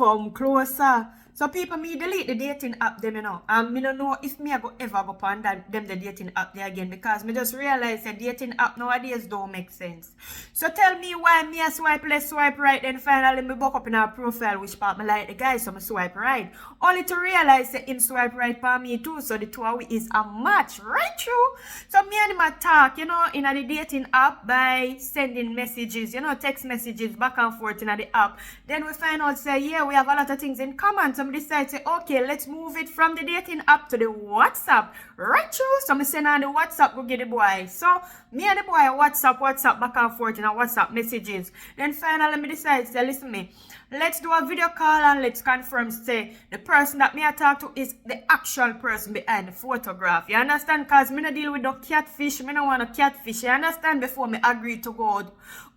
come closer. So people, me delete the dating app them, and me don't know if me I go ever go on them the dating app there again, because me just realize that dating app nowadays don't make sense. So tell me why me a swipe left, swipe right, then finally me buck up in our profile which part me like the guy, so me swipe right. Only to realize that him swipe right for me too, so the two of we is a match, right true? So me and him a talk, in the dating app by sending messages, text messages back and forth in the app. Then we find out say, yeah, we have a lot of things in common. So decide to say, okay, let's move it from the dating app to the WhatsApp. Right true? So I send on the WhatsApp, go get the boy. So me and the boy WhatsApp back and forth in our WhatsApp messages. Then finally me decide to say, listen me, let's do a video call and let's confirm say the person that me I talk to is the actual person behind the photograph. You understand? Because me no deal with no catfish, me no want to catfish. You understand? Before me agree to go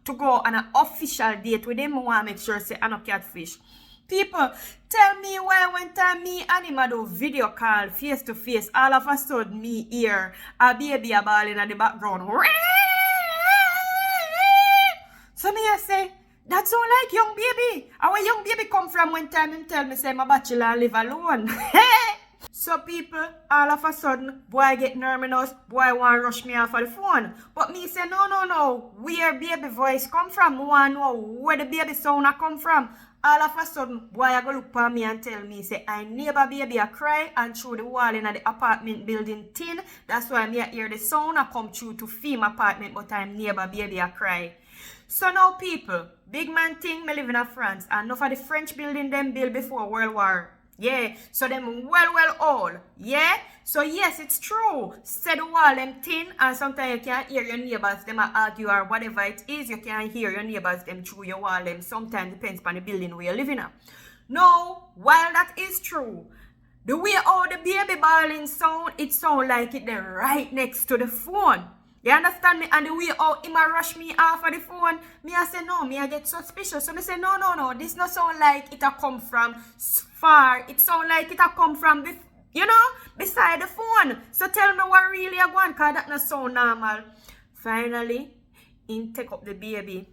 on an official date with him, I want to make sure say I no catfish. People, tell me why when time me and him do video call face to face, all of a sudden me hear a baby a bawling in the background. So me I say, that sound like young baby. And where young baby come from when time him tell me say my bachelor live alone. So people, all of a sudden, boy get nervous, boy want to rush me off of the phone. But me say, no, where baby voice come from? I want to know where the baby sound come from. All of a sudden, boy I go look for me and tell me, say, I neighbor baby a cry and through the wall in the apartment building thin. That's why me I hear the sound I come through to film apartment, but I'm neighbor baby a cry. So now people, big man thing, me live in France, and enough of the French building them built before World War. Yeah, so them well old. Yeah, so yes, it's true. Said the wall them thin, and sometimes you can't hear your neighbors them argue or whatever it is. You can't hear your neighbors them through your wall them. Sometimes depends on the building where you're living at. No, while that is true, the way all the baby bawling sound, it sound like it they're right next to the phone. You understand me? And the way how him a rush me off of the phone, me I say no, me I get suspicious. So me say no, this not sound like it a come from far. It sound like it a come from beside the phone. So tell me what really I want, cause that not sound normal. Finally, him take up the baby,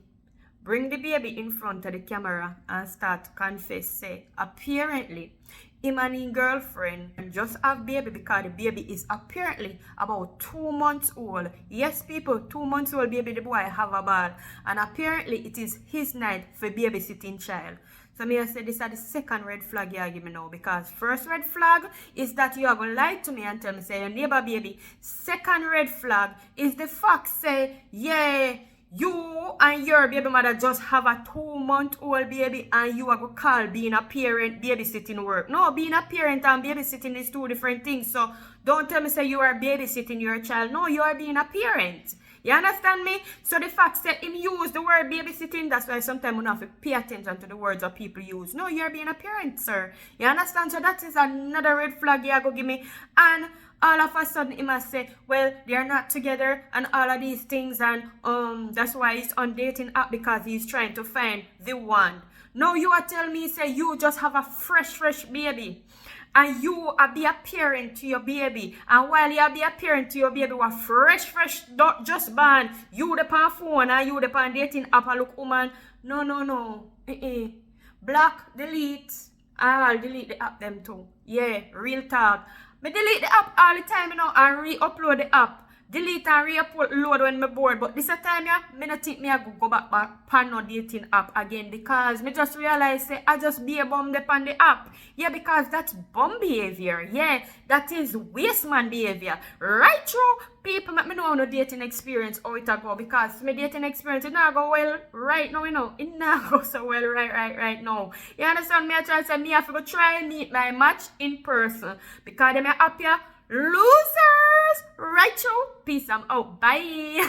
bring the baby in front of the camera and start confess say apparently him and his girlfriend just have baby because the baby is apparently about 2 months old. Yes, people, 2 months old baby, the boy have a ball. And apparently it is his night for babysitting child. So me I say this is the second red flag you give me now, because first red flag is that you are going to lie to me and tell me say your neighbor baby. Second red flag is the fact say, yeah, you and your baby mother just have a 2-month-old baby and you are going to call being a parent babysitting work. No, being a parent and babysitting is two different things. So don't tell me say you are babysitting your child. No, you are being a parent. You understand me? So the fact that him use the word babysitting, that's why sometimes we have to pay attention to the words that people use. No, you're being a parent, sir. You understand? So that is another red flag you go give me. And all of a sudden he must say, well, they're not together and all of these things, and that's why he's on dating app, because he's trying to find the one. Now you are telling me say you just have a fresh baby and you are be a parent to your baby, and while you are be a parent to your baby who fresh just born, you the pan phone and you the pan dating app and look woman. No. Block, delete. I'll delete the app them too. Yeah, real talk. Me delete the app all the time, and re-upload the app. Delete and re-upload when I'm bored. But this time, me not think me I go back pan no dating app again, because me just realize say I just be a bum on the app. Yeah, because that's bum behavior. Yeah, that is waste man behavior. Right true? People make me know no dating experience how it go, because my dating experience it not go well right now, it not go so well right now. You understand me? I try to say me have to go try and meet my match in person, because them are up here losers. Right true? Peace, I'm out. Bye.